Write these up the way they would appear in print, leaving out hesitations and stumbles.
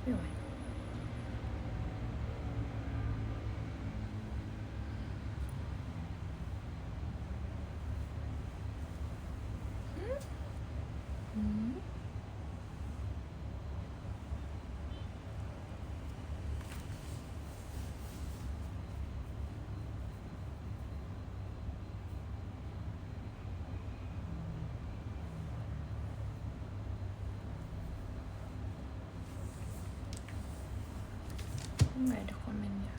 Anyway. Nggak ada komennya.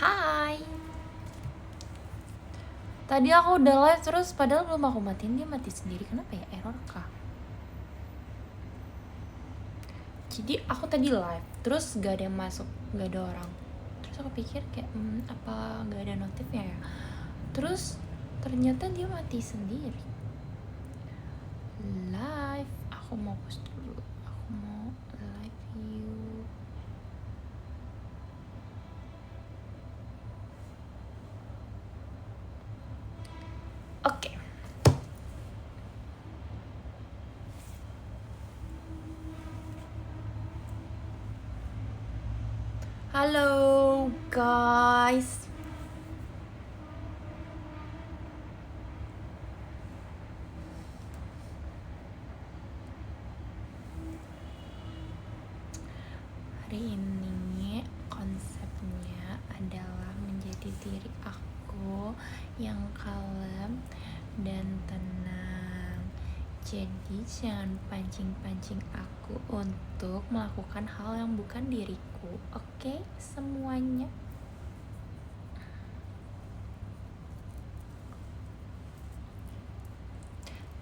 Hai. Tadi aku udah live terus padahal belum aku matiin, dia mati sendiri. Kenapa ya? Error kah? Jadi aku tadi live terus gak ada yang masuk, gak ada orang. Terus aku pikir kayak apa gak ada notifnya ya. Terus ternyata dia mati sendiri. Live, aku mau post dulu. Aku mau live view. Oke. Halo guys. Hari ini konsepnya adalah menjadi diri aku yang kalem dan tenang. Jadi jangan pancing-pancing aku untuk melakukan hal yang bukan diriku. Oke, semuanya.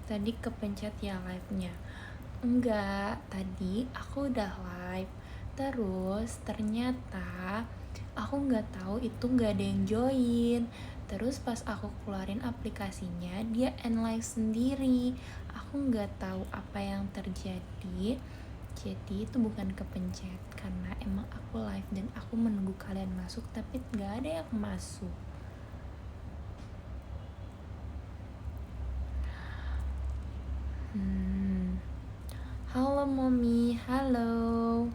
Tadi kepencet ya live-nya. Enggak, tadi aku udah live. Terus ternyata aku nggak tahu itu nggak ada yang join. Terus pas aku keluarin aplikasinya, dia end live sendiri. Aku nggak tahu apa yang terjadi. Jadi itu bukan kepencet karena emang aku live dan aku menunggu kalian masuk, tapi nggak ada yang masuk. Halo Mommy, halo.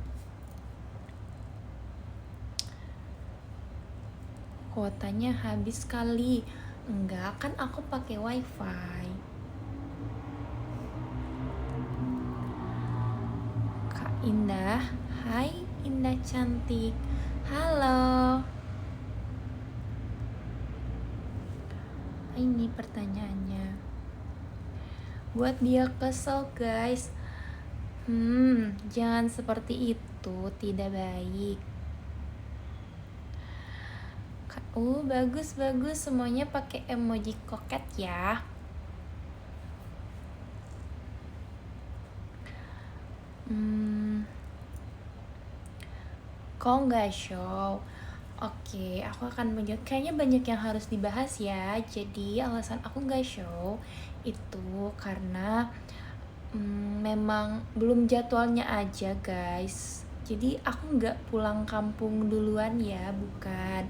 Kuotanya habis kali. Enggak, kan aku pakai wifi. Kak Indah, hai Indah cantik. Halo. Ini pertanyaannya. Buat dia kesel guys. Jangan seperti itu, tidak baik. Bagus semuanya pakai emoji koket ya. Kok nggak show? Oke, aku akan menjawab. Kayaknya banyak yang harus dibahas ya. Jadi alasan aku nggak show itu karena memang belum jadwalnya aja guys. Jadi aku nggak pulang kampung duluan ya, bukan.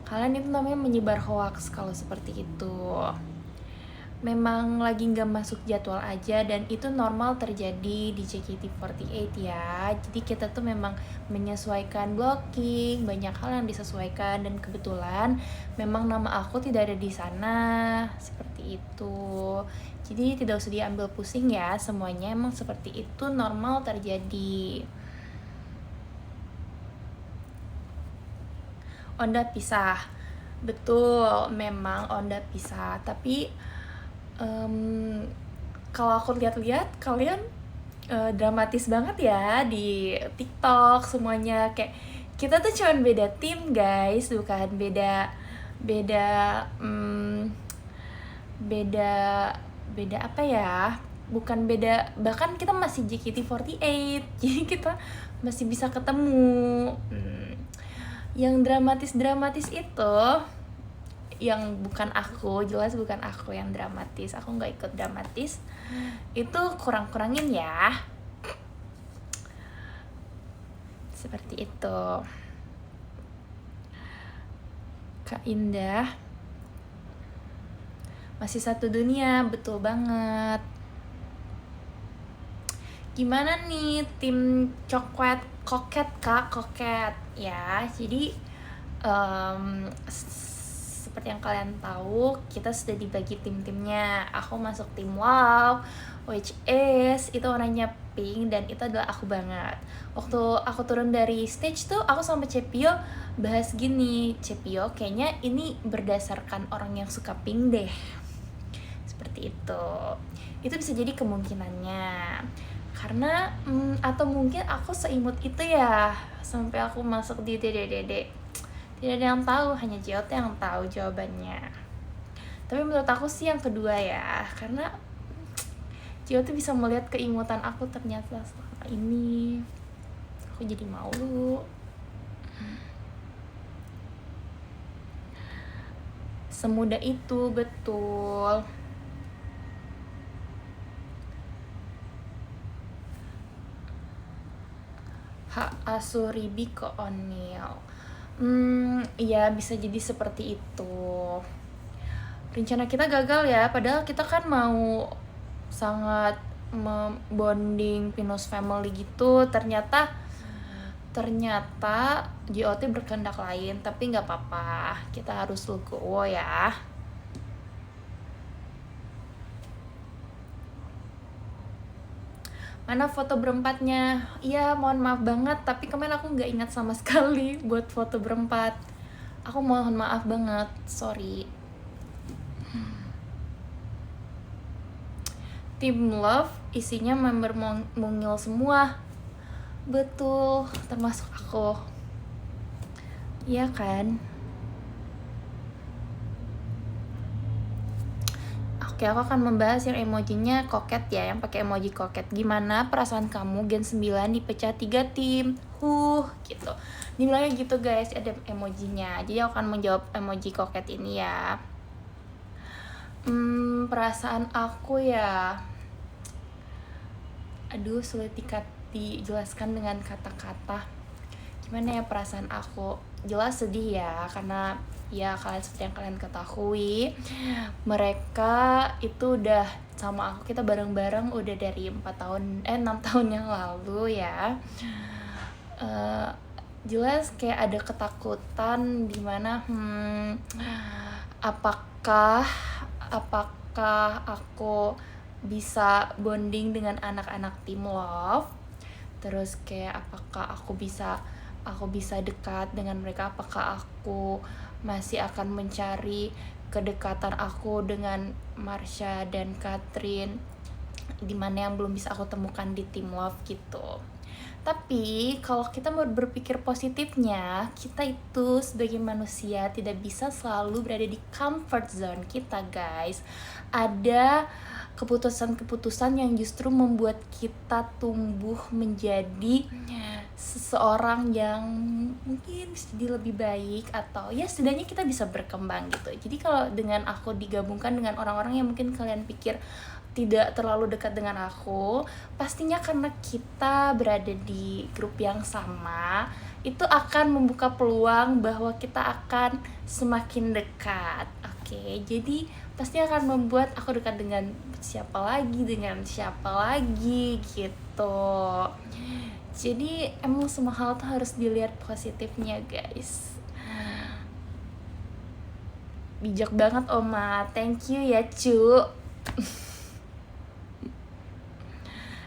Kalian itu namanya menyebar hoax kalau seperti itu. Memang lagi nggak masuk jadwal aja dan itu normal terjadi di JKT48 ya. Jadi kita tuh memang menyesuaikan blocking, banyak hal yang disesuaikan dan kebetulan memang nama aku tidak ada di sana seperti itu. Jadi tidak usah diambil pusing ya, semuanya emang seperti itu normal terjadi. Onda pisah, betul, memang Onda pisah. Tapi kalau aku lihat-lihat kalian dramatis banget ya di TikTok semuanya, kayak kita tuh cuman beda tim guys, bukan beda apa ya, bukan beda, bahkan kita masih JKT48 jadi kita masih bisa ketemu. Yang dramatis-dramatis itu yang bukan aku, jelas bukan aku yang dramatis. Aku nggak ikut dramatis. Itu kurang-kurangin ya. Seperti itu. Kak Indah, masih satu dunia, betul banget. Gimana nih tim coklat koket kak, koket ya. Jadi seperti yang kalian tahu, kita sudah dibagi tim-timnya. Aku masuk tim Love, which is itu warnanya pink, dan itu adalah aku banget. Waktu aku turun dari stage tuh, aku sama Cepio bahas gini, Cepio kayaknya ini berdasarkan orang yang suka pink deh. Seperti itu bisa jadi kemungkinannya. Karena atau mungkin aku seimut itu ya sampai aku masuk di Dede. Tidak ada yang tahu, hanya JOT yang tahu jawabannya. Tapi menurut aku sih yang kedua ya, karena JOT bisa melihat keimutan aku ternyata selama ini. Aku jadi malu. Semudah itu, betul. Hak asuh Ribi ke O'Neil. Iya bisa jadi seperti itu. Rencana kita gagal ya, padahal kita kan mau sangat bonding Pinus family gitu. Ternyata JOT berkehendak lain, tapi nggak apa-apa, kita harus legowo ya. Mana foto berempatnya? Iya, mohon maaf banget, tapi kemarin aku nggak ingat sama sekali buat foto berempat. Aku mohon maaf banget, sorry. Tim Love isinya member mungil semua. Betul, termasuk aku. Iya kan? Oke, aku akan membahas yang emojinya koket ya, yang pakai emoji koket. Gimana perasaan kamu Gen 9 dipecah 3 tim? Gitu. Nilainya gitu guys, ada emojinya. Jadi aku akan menjawab emoji koket ini ya. Perasaan aku ya, aduh sulit dijelaskan dengan kata-kata. Gimana ya perasaan aku? Jelas sedih ya, karena ya seperti yang kalian ketahui, mereka itu udah sama aku, kita bareng-bareng udah dari 6 tahun yang lalu ya. Jelas kayak ada ketakutan dimana apakah aku bisa bonding dengan anak-anak tim Love, terus kayak apakah aku bisa dekat dengan mereka, apakah aku masih akan mencari kedekatan aku dengan Marsha dan Catherine, dimana yang belum bisa aku temukan di tim Love gitu. Tapi kalau kita mau berpikir positifnya, kita itu sebagai manusia tidak bisa selalu berada di comfort zone kita guys. Ada keputusan-keputusan yang justru membuat kita tumbuh menjadi seseorang yang mungkin bisa jadi lebih baik, atau ya setidaknya kita bisa berkembang gitu. Jadi kalau dengan aku digabungkan dengan orang-orang yang mungkin kalian pikir tidak terlalu dekat dengan aku, pastinya karena kita berada di grup yang sama, itu akan membuka peluang bahwa kita akan semakin dekat. Oke, jadi pasti akan membuat aku dekat dengan siapa lagi gitu. Jadi emang semua hal tuh harus dilihat positifnya guys. Bijak banget Oma, thank you ya cu.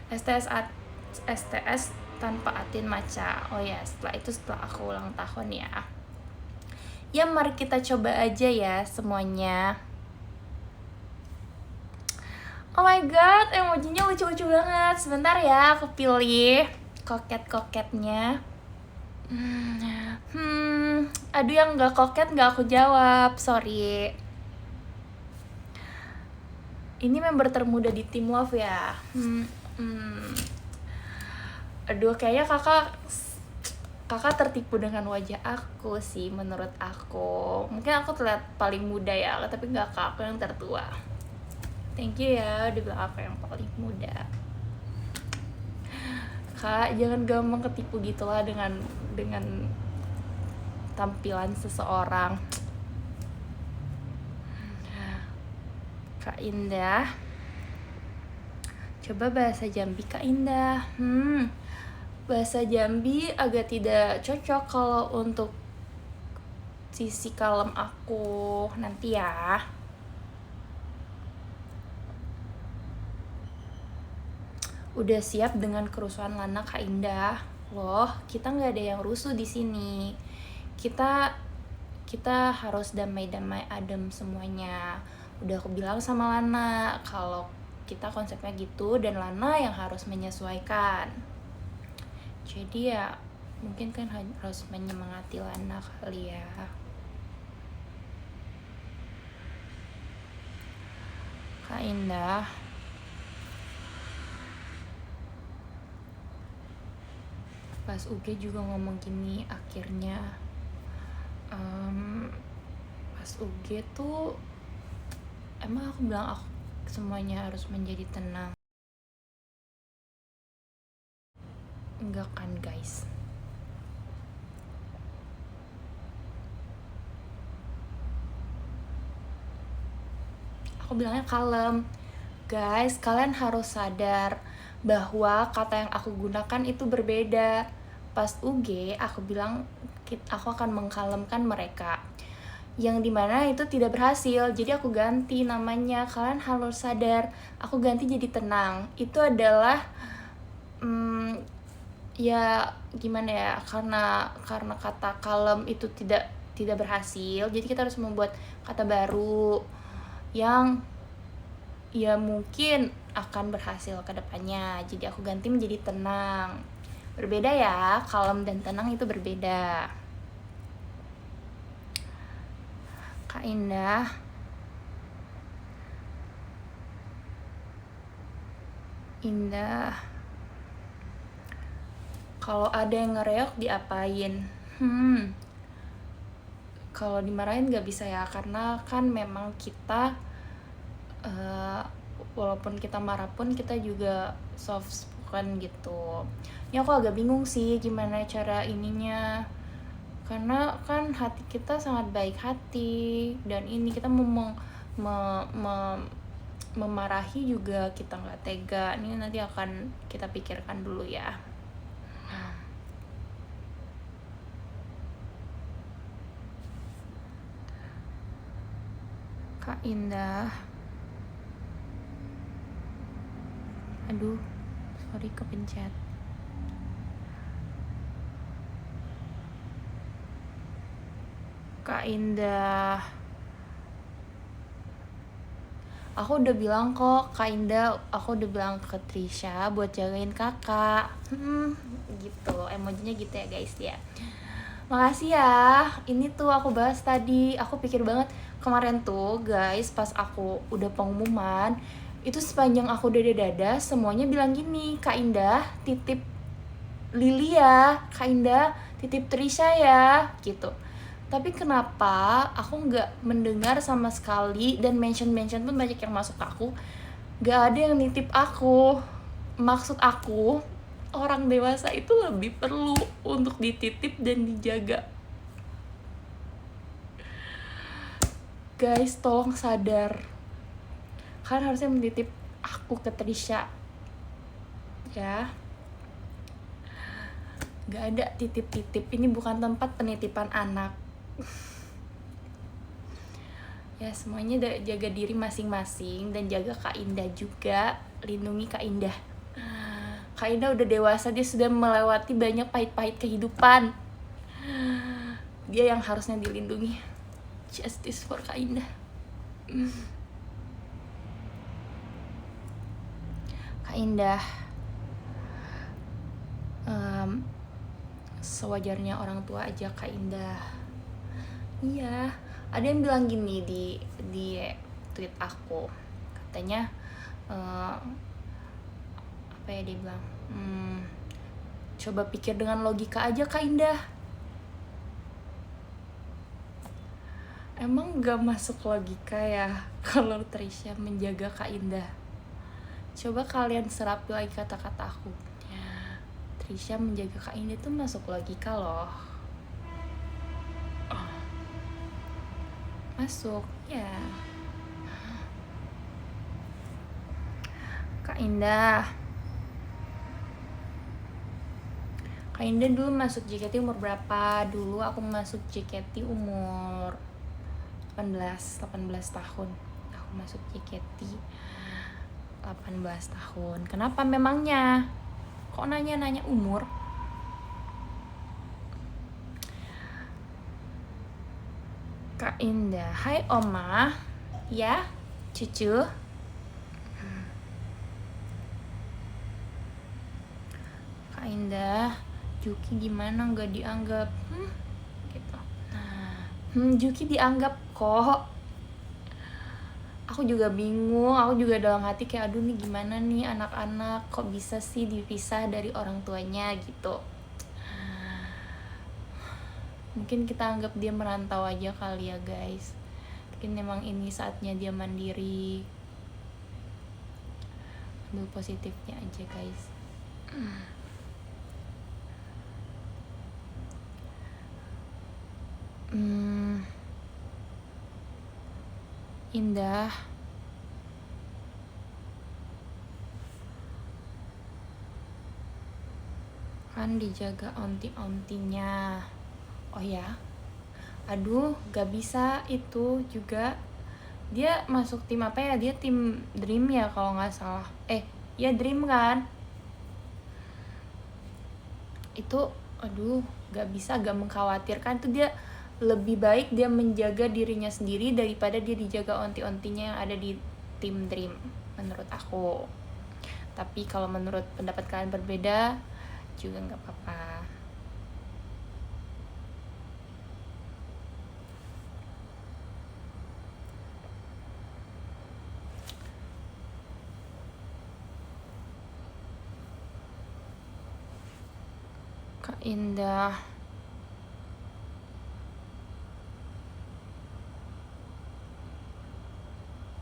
STS tanpa Atin Maca. Oh ya, setelah aku ulang tahun ya. Ya mari kita coba aja ya semuanya. Oh my god, emojinya lucu-lucu banget. Sebentar ya, aku pilih koket-koketnya. Aduh yang gak koket gak aku jawab, sorry. Ini member termuda di tim Love ya. Aduh kayaknya kakak kakak tertipu dengan wajah aku sih menurut aku. Mungkin aku terlihat paling muda ya, tapi nggak, kak, aku yang tertua. Thank you ya udah bilang aku yang paling muda. Kak, jangan gampang ketipu gitulah dengan tampilan seseorang. Kak Indah, coba bahasa Jambi Kak Indah. Bahasa Jambi agak tidak cocok kalau untuk sisi kalem aku nanti ya. Udah siap dengan kerusuhan Lana Kak Indah? Loh, kita nggak ada yang rusuh di sini. Kita harus damai-damai adem semuanya. Udah aku bilang sama Lana kalau kita konsepnya gitu dan Lana yang harus menyesuaikan. Jadi ya mungkin kan harus menyemangati Lana kali ya. Kak Indah, pas UG juga ngomong gini akhirnya. Pas UG tuh emang aku bilang aku semuanya harus menjadi tenang. Enggak kan guys. Aku bilangnya kalem. Guys, kalian harus sadar bahwa kata yang aku gunakan itu berbeda. Pas UG, aku bilang aku akan mengkalemkan mereka. Yang dimana itu tidak berhasil, jadi aku ganti namanya. Kalian harus sadar, aku ganti jadi tenang. Itu adalah ya gimana ya, karena kata kalem itu tidak berhasil, jadi kita harus membuat kata baru yang ya mungkin akan berhasil ke depannya. Jadi aku ganti menjadi tenang. Berbeda ya, kalem dan tenang itu berbeda. Kak Indah, kalau ada yang ngereok diapain? Kalau dimarahin gak bisa ya, karena kan memang kita walaupun kita marah pun kita juga soft spoken gitu. Ini aku agak bingung sih gimana cara ininya, karena kan hati kita sangat baik hati dan ini kita memarahi juga kita nggak tega. Ini nanti akan kita pikirkan dulu ya. Kak Indah, aduh sorry kepencet. Kak Indah, aku udah bilang kok Kak Indah, aku udah bilang ke Trisha buat jagain kakak. Gitu, emojinya gitu ya guys ya. Makasih ya, ini tuh aku bahas tadi. Aku pikir banget kemarin tuh guys, pas aku udah pengumuman, itu sepanjang aku dada-dada semuanya bilang gini, Kak Indah titip Lily ya, Kak Indah titip Trisha ya, gitu. Tapi kenapa aku nggak mendengar sama sekali, dan mention pun banyak yang masuk ke aku, nggak ada yang nitip aku. Maksud aku, orang dewasa itu lebih perlu untuk dititip dan dijaga. Guys, tolong sadar. Kalian harusnya menitip aku ke Trisha ya. Gak ada titip-titip, ini bukan tempat penitipan anak. Ya semuanya jaga diri masing-masing dan jaga Kak Indah juga. Lindungi Kak Indah. Kak Indah udah dewasa, dia sudah melewati banyak pahit-pahit kehidupan. Dia yang harusnya dilindungi. Justice for Kak Indah. Kak Indah, sewajarnya orang tua aja Kak Indah. Iya, ada yang bilang gini di tweet aku, katanya apa ya, dia bilang Coba pikir dengan logika aja Kak Indah. Emang gak masuk logika ya kalau Trisha menjaga Kak Indah? Coba kalian serapi lagi kata-kata aku. Trisha menjaga Kak Indah itu masuk logika loh. Masuk, ya. Kak Indah dulu masuk JKT umur berapa? Dulu aku masuk JKT umur 18 tahun. Aku masuk JKT 18 tahun. Kenapa memangnya? Kok nanya umur? Kak Indah, hai Oma. Ya, cucu. Kak Indah, Juki gimana nggak dianggap? Gitu. Juki dianggap kok. Aku juga bingung, aku juga dalam hati kayak aduh nih gimana nih anak-anak kok bisa sih dipisah dari orang tuanya gitu. Mungkin kita anggap dia merantau aja kali ya guys. Mungkin memang ini saatnya dia mandiri. Ambil positifnya aja guys. Indah, kan dijaga onti-ontinya. Oh ya, aduh gak bisa itu juga. Dia masuk tim apa ya? Dia tim Dream ya kalau nggak salah. Ya Dream kan? Itu aduh gak bisa, gak mengkhawatirkan. Itu dia lebih baik dia menjaga dirinya sendiri daripada dia dijaga onti-ontinya yang ada di tim Dream menurut aku. Tapi kalau menurut pendapat kalian berbeda juga nggak apa-apa. Kak Indah,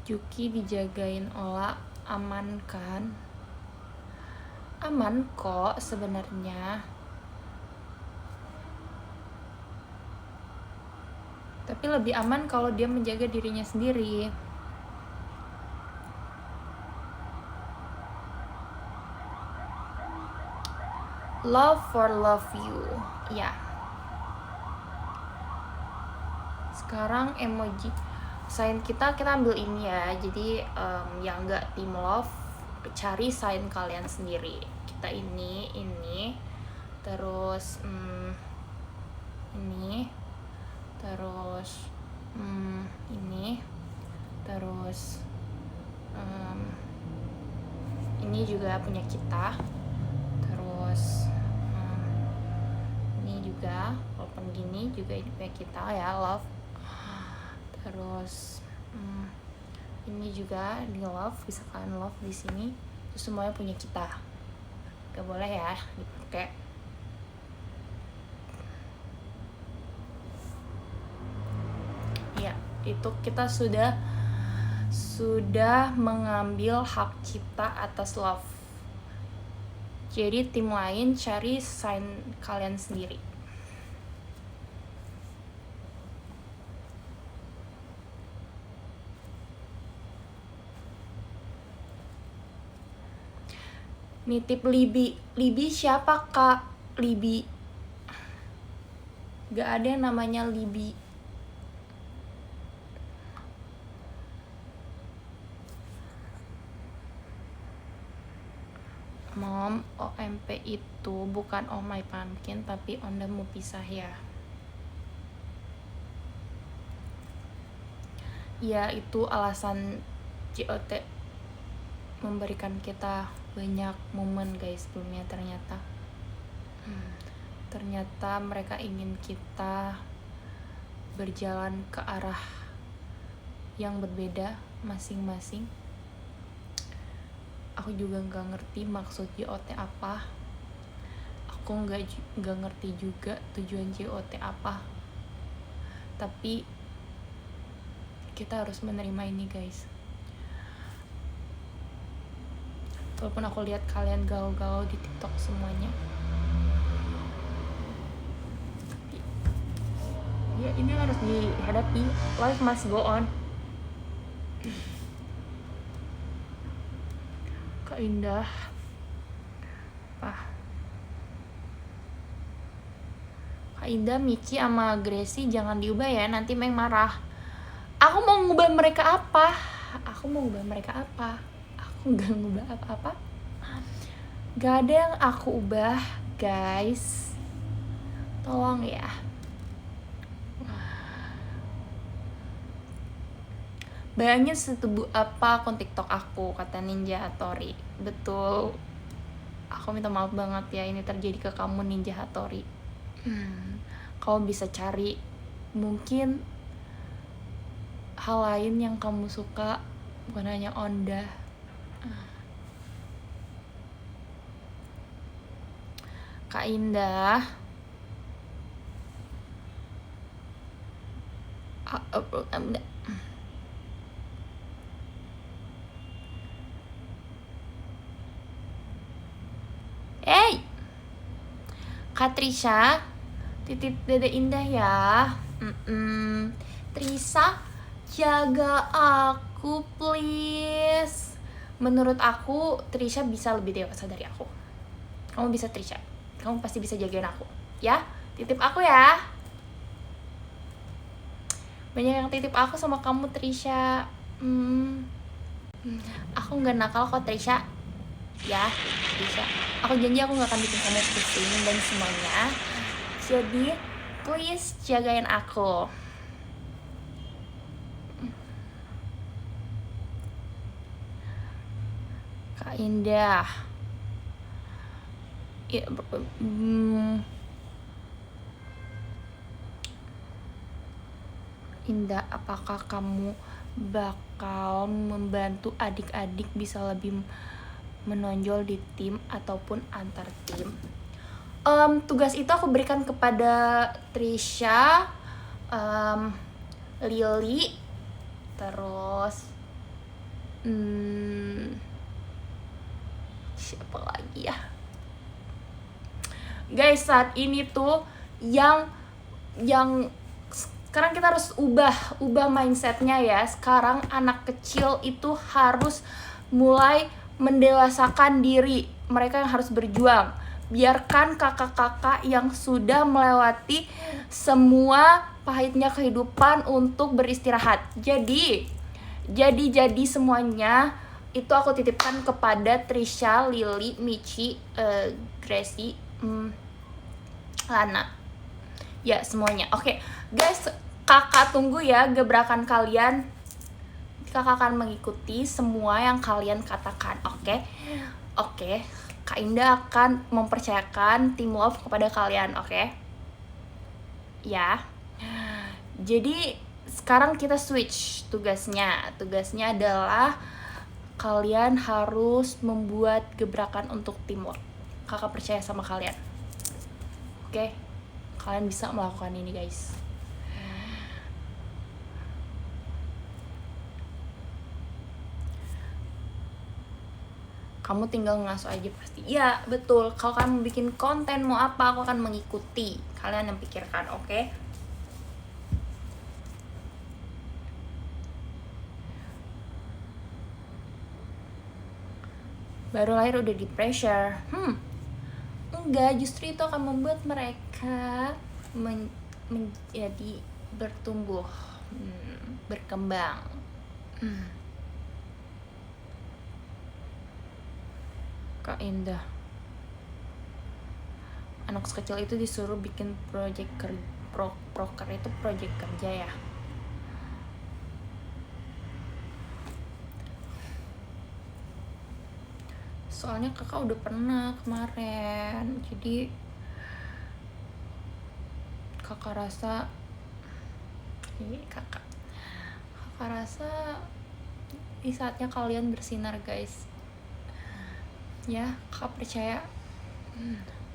Juki dijagain Ola aman kan? Aman kok sebenarnya. Tapi lebih aman kalau dia menjaga dirinya sendiri. Love for love you. Ya. Sekarang emoji sign kita ambil ini ya. Jadi yang enggak tim love, cari sign kalian sendiri. Kita ini terus ini terus ini terus ini juga punya kita, terus ini juga walaupun gini juga ini punya kita ya, love. Terus ini juga di love, bisa kalian love di sini. Itu semuanya punya kita, gak boleh ya dipakai. Ya, itu kita sudah mengambil hak cipta atas love. Jadi tim lain cari sign kalian sendiri. Nitip Libi siapa kak? Libi, gak ada yang namanya Libi. Mom, OMP itu bukan Oh My Pumpkin tapi Onda mau pisah ya. Ya itu alasan JOT memberikan kita banyak momen guys sebelumnya. Ternyata mereka ingin kita berjalan ke arah yang berbeda masing-masing. Aku juga gak ngerti maksud JOT apa. Aku aku nggak ngerti juga tujuan JOT apa, tapi kita harus menerima ini guys. Walaupun aku lihat kalian galau-galau di TikTok semuanya, ya ini harus dihadapi. Life must go on. Kak Indah, Kak Indah, Michi sama Gracie jangan diubah ya, nanti Meng marah. Aku mau ngubah mereka apa? Aku nggak ngubah apa-apa. Gak ada yang aku ubah guys, tolong ya. Bayangin setubuh apa akun TikTok aku, kata Ninja Hattori. Betul, aku minta maaf banget ya ini terjadi ke kamu Ninja Hattori. Kamu bisa cari mungkin hal lain yang kamu suka, bukan hanya Onda. Kak Indah, Kak Trisha, titip Dede Indah ya. Trisa, jaga aku please. Menurut aku Trisha bisa lebih dewasa dari aku. Kamu bisa Trisha, kamu pasti bisa jagain aku ya. Titip aku ya. Banyak yang titip aku sama kamu Trisha. Aku nggak nakal kok Trisha ya. Trisha, aku janji aku nggak akan bikin kamu pusing dan semuanya. Jadi please jagain aku. Kak Indah, ya, Indah, apakah kamu bakal membantu adik-adik bisa lebih menonjol di tim ataupun antar tim? Tugas itu aku berikan kepada Trisha, Lily, terus siapa lagi ya guys. Saat ini tuh yang sekarang kita harus ubah mindsetnya ya. Sekarang anak kecil itu harus mulai mendewasakan diri, mereka yang harus berjuang. Biarkan kakak-kakak yang sudah melewati semua pahitnya kehidupan untuk beristirahat. Jadi semuanya itu aku titipkan kepada Trisha, Lily, Michi, Gracie, Lana. Ya, semuanya. Oke, guys, kakak tunggu ya gebrakan kalian. Kakak akan mengikuti semua yang kalian katakan, oke. Kak Indah akan mempercayakan tim love kepada kalian, oke? Ya. Jadi sekarang kita switch tugasnya. Tugasnya adalah kalian harus membuat gebrakan untuk teamwork. Kakak percaya sama kalian. Oke? Kalian bisa melakukan ini, guys. Kamu tinggal ngasuh aja pasti. Ya, betul. Kalau kamu bikin konten mau apa, aku akan mengikuti. Kalian yang pikirkan, oke? Baru lahir udah di pressure. Enggak, justru itu akan membuat mereka menjadi bertumbuh, berkembang. Kak Indah, anak sekecil itu disuruh bikin project proker itu project kerja ya. Soalnya kakak udah pernah kemarin, jadi kakak rasa ini saatnya kalian bersinar, guys. Ya, kakak percaya.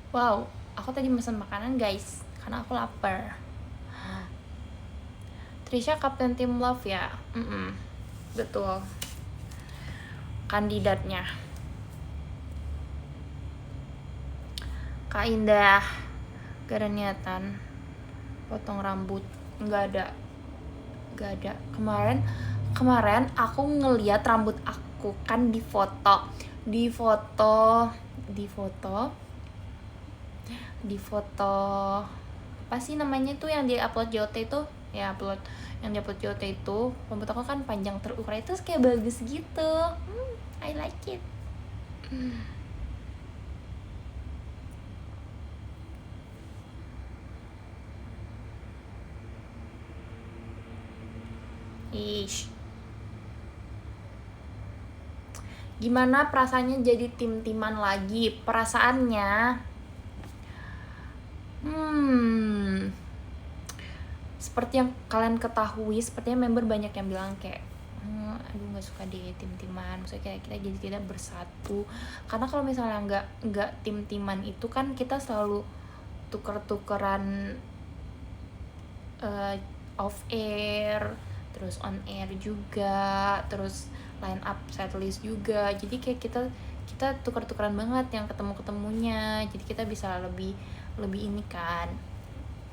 Wow, Aku tadi pesan makanan guys, karena aku lapar. Trisha Kapten Tim Love ya? Betul. Kandidatnya. Kak Indah, gak ada niatan potong rambut, nggak ada. Kemarin aku ngeliat rambut aku kan di foto apa sih namanya tuh yang di upload JOT itu ya, yang di upload JOT itu rambut aku kan panjang terurai, terus kayak bagus gitu. I like it. Ish. Gimana perasaannya jadi tim-timan lagi? Perasaannya seperti yang kalian ketahui, sepertinya member banyak yang bilang kayak aduh nggak suka deh tim-timan, maksudnya kayak kita jadi tidak bersatu. Karena kalau misalnya nggak tim-timan itu kan kita selalu tuker-tukeran off air, terus on air juga, terus line up setlist juga. Jadi kayak kita tuker-tukeran banget yang ketemu-ketemunya. Jadi kita bisa lebih ini kan.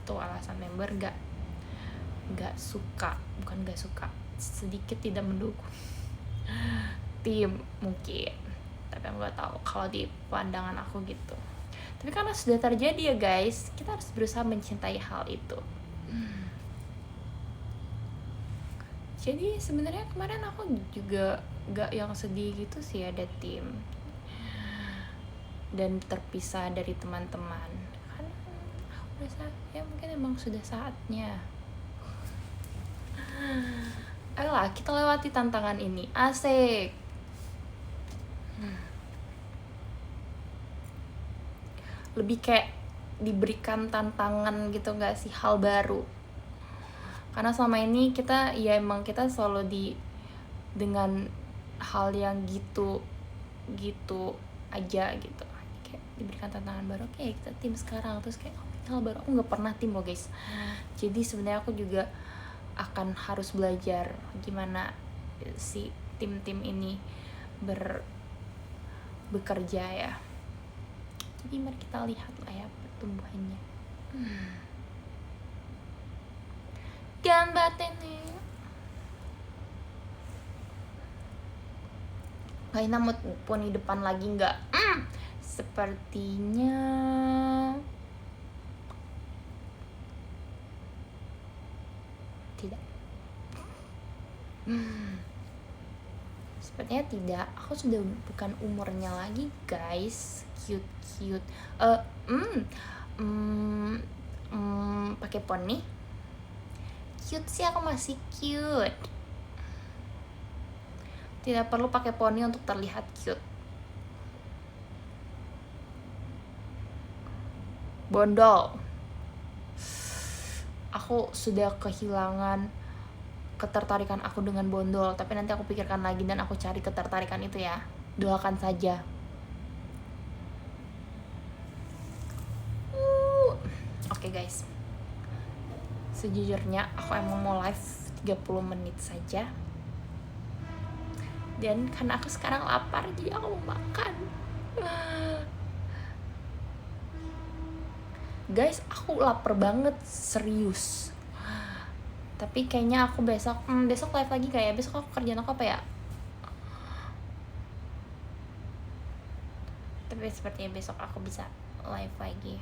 Tuh alasan member nggak suka, bukan nggak suka, sedikit tidak mendukung tim mungkin. Tapi aku nggak tahu kalau di pandangan aku gitu. Tapi karena sudah terjadi ya guys, kita harus berusaha mencintai hal itu. Jadi sebenarnya kemarin aku juga gak yang sedih gitu sih ada tim dan terpisah dari teman-teman. Karena aku rasa ya mungkin emang sudah saatnya. Ayolah kita lewati tantangan ini, asik. Lebih kayak diberikan tantangan gitu gak sih, hal baru. Karena selama ini kita selalu dengan hal yang gitu aja gitu, kayak diberikan tantangan baru, kayak kita tim sekarang, terus kayak hal baru. Aku nggak pernah tim loh guys. Jadi sebenarnya aku juga akan harus belajar gimana si tim ini bekerja ya. Jadi mari kita lihat lah ya pertumbuhannya. Gambatte nih. Kaina mau poni depan lagi nggak? Sepertinya tidak. Sepertinya tidak. Aku sudah bukan umurnya lagi guys. Cute. Pakai poni. Cute sih, aku masih cute. Tidak perlu pakai poni untuk terlihat cute. Bondol. Aku sudah kehilangan ketertarikan aku dengan bondol, tapi nanti aku pikirkan lagi dan aku cari ketertarikan itu ya. Doakan saja. Oke guys. Sejujurnya aku emang mau live 30 menit saja. Dan karena aku sekarang lapar, jadi aku mau makan. Guys, aku lapar banget, serius. Tapi kayaknya aku besok live lagi kayak. Besok aku kerjaan aku apa ya? Tapi sepertinya besok aku bisa live lagi.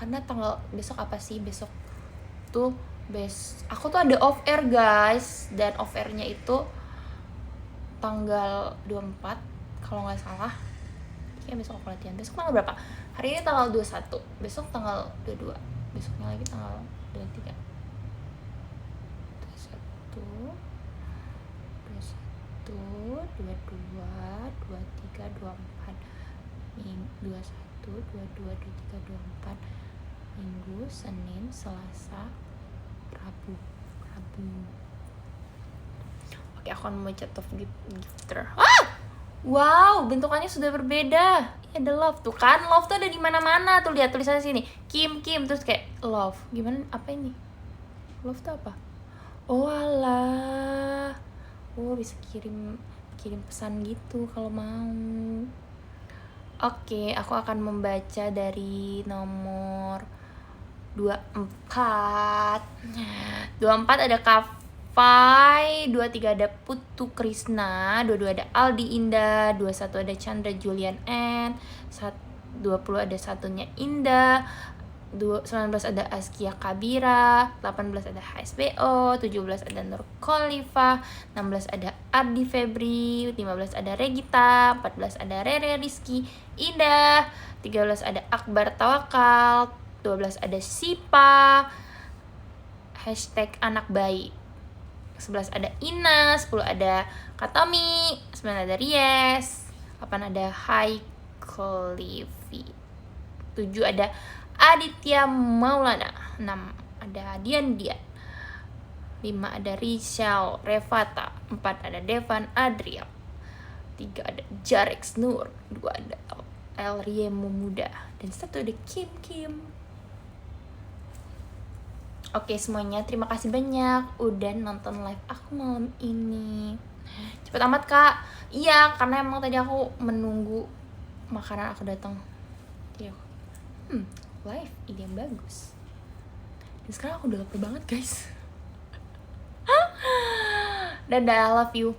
Karena besok apa sih? Besok tuh aku tuh ada off air guys. Dan off airnya itu tanggal 24 kalau nggak salah. Kayak besok aku latihan. Besok tanggal berapa? Hari ini tanggal 21. Besok tanggal 22. Besoknya lagi tanggal 23. 21, 22, 23, 24. 21, 22, 23, 24. Minggu, Senin, Selasa, Rabu. Oke, aku akan mencet of gifter. Wow, bentukannya sudah berbeda. ada love tuh kan, love tuh ada di mana-mana tuh, lihat tulisannya sini, Kim terus kayak love, gimana, apa ini love tuh apa? Oh alah, oh bisa kirim pesan gitu kalau mau. Oke, aku akan membaca dari nomor 24. 24 ada Kafai, 23 ada Putu Krisna, 22 ada Aldi Indah, 21 ada Chandra Julian N, 20 ada satunya Indah, 19 ada Askia Kabira, 18 ada HSBO, 17 ada Nur Khalifah, 16 ada Ardi Febri, 15 ada Regita, 14 ada Rere Rizky Indah, 13 ada Akbar Tawakal, 12 ada Sipa, hashtag anak bayi, 11 ada Ina, 10 ada Katomi, 9 ada Ries, 8 ada Haikolivi, 7 ada Aditya Maulana, 6 ada Dian, 5 ada Rishal Revata, 4 ada Devan Adriel, 3 ada Jarex Nur, 2 ada El Riemo Muda, dan 1 ada Kim. Oke semuanya, terima kasih banyak udah nonton live aku malam ini. Cepet amat kak. Iya, karena emang tadi aku menunggu makanan aku datang. Iya. Live ide yang bagus. Dan sekarang aku udah lapar banget guys. Dadah, I love you.